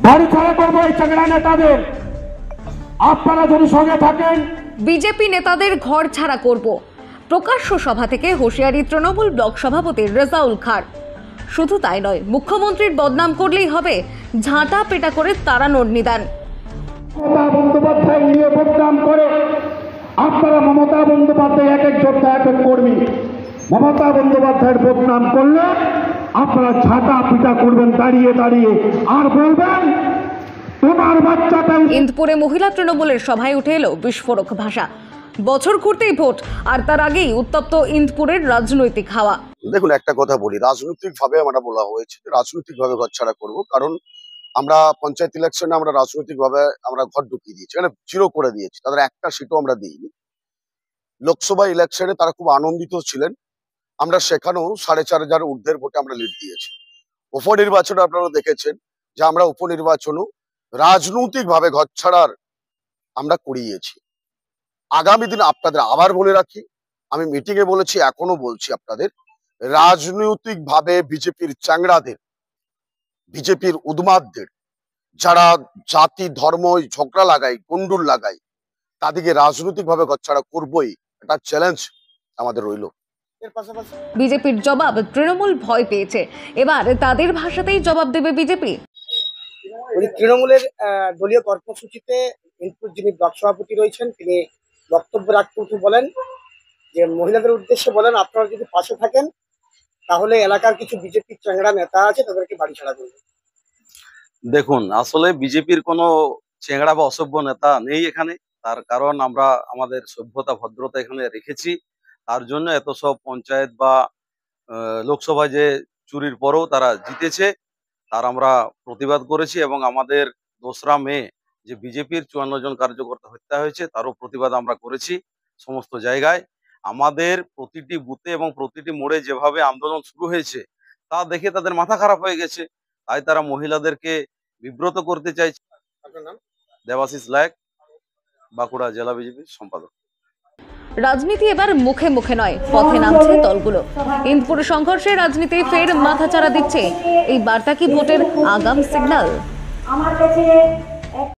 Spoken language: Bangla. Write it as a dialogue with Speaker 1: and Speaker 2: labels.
Speaker 1: বাড়ি ছাড়া করবো এই চাংড়া নেতাদের। আপনারা যদি সঙ্গে থাকেন।
Speaker 2: বিজেপি নেতাদের ঘর ছাড়া করব, প্রকাশ্য সভা থেকে হুঁশিয়ারি তৃণমূল ব্লক সভাপতি রেজাউল খাঁর। শুধু তাই নয়, মুখ্যমন্ত্রীর বদনাম করলেই হবে ঝাঁটা পেটা করে তাড়ানোর নিদান।
Speaker 1: মমতা বন্দ্যোপাধ্যায় নিয়ে বদনাম করে আপনারা, মমতা বন্দ্যোপাধ্যায় এক এক যোদ্ধা এক এক কর্মী, মমতা বন্দ্যোপাধ্যায়ের বদনাম করলে আপনারা ঝাঁটা পিটা করবেন দাঁড়িয়ে দাঁড়িয়ে, আর বলবেন তোমার বাচ্চাটা।
Speaker 2: ইন্দপুরে মহিলা তৃণমূলের সভায় উঠে এলো বিস্ফোরক ভাষা। বছর ঘুরতেই ভোট, আর তার আগেই উত্তপ্ত ইন্দপুরের রাজনৈতিক হাওয়া।
Speaker 3: দেখুন, একটা কথা বলি, রাজনৈতিক ভাবে আমরা বলা হয়েছে রাজনৈতিক ভাবে ঘর ছাড়া করবো, কারণ আমরা পঞ্চায়েত ইলেকশনে আমরা রাজনৈতিক ভাবে আমরা ঘর ঢুকিয়ে দিয়েছি, মানে জিরো করে দিয়েছি, তাদের একটা সিটও আমরা দিইনি। লোকসভা ইলেকশনে তারা খুব আনন্দিত ছিলেন, আমরা সেখানেও 4,500 ঊর্ধ্বের ভোটে আমরা লিড দিয়েছি। উপনির্বাচনে আপনারা দেখেছেন যে আমরা উপনির্বাচনও রাজনৈতিক ভাবে ঘর ছাড়ার আমরা করিয়েছি। আগামী দিন আপনাদের আবার বলে রাখি, আমি মিটিং এ বলেছি, এখনো বলছি আপনাদের, রাজনৈতিক ভাবে বিজেপির চাংড়াদের, বিজেপির উন্মাদদের, যারা জাতি ধর্ম ঝগড়া লাগায়, গন্ডুল লাগায়, তাদেরকে রাজনৈতিক ভাবে ঘরছাড়া করবই, এটা চ্যালেঞ্জ আমাদের রইল।
Speaker 2: বিজেপির জবাব, তৃণমূল ভয় পেয়েছে, এবার তাদের ভাষাতেই জবাব দেবে বিজেপি।
Speaker 4: তৃণমূলের দলীয় কর্মসূচিতে ইন্দপুর যিনি ব্লক সভাপতি রয়েছেন, তিনি বক্তব্য রাখতে বলেন যে মহিলাদের উদ্দেশ্যে বলেন, আপনারা যদি পাশে থাকেন তাহলে এলাকার কিছু বিজেপির চাংড়া নেতা আছে, তাদেরকে বাড়ি ছাড়া করবে।
Speaker 5: দেখুন, আসলে বিজেপির কোনো চেংড়া বা অসভ্য নেতা নেই এখানে। তার কারণ আমরা আমাদের সভ্যতা ভদ্রতা এখানে রেখেছি, তার জন্য এত সব পঞ্চায়েত বা লোকসভায় যে চুরির পরেও তারা জিতেছে, তার আমরা প্রতিবাদ করেছি। এবং আমাদের 2রা মে যে বিজেপির 54 জন কার্যকর্তা হত্যা হয়েছে, তারও প্রতিবাদ আমরা করেছি সমস্ত জায়গায়। আমাদের প্রতিটি বুথে এবং প্রতিটি মোড়ে যেভাবে আন্দোলন শুরু হয়েছে, তা দেখে তাদের মাথা খারাপ হয়ে গেছে, তাই তারা মহিলাদেরকে বিব্রত করতে চাইছে।
Speaker 4: আপনার নাম?
Speaker 5: দেবাশিস লায়ক, বাঁকুড়া জেলা বিজেপির সম্পাদক।
Speaker 2: রাজনীতি এবার মুখে মুখে নয়, পথে নামছে দলগুলো। ইন্দপুর সংঘর্ষের রাজনীতি ফের মাথাচাড়া দিচ্ছে, এই বার্তা কি ভোটের আগাম সিগন্যাল?
Speaker 6: আমার কাছে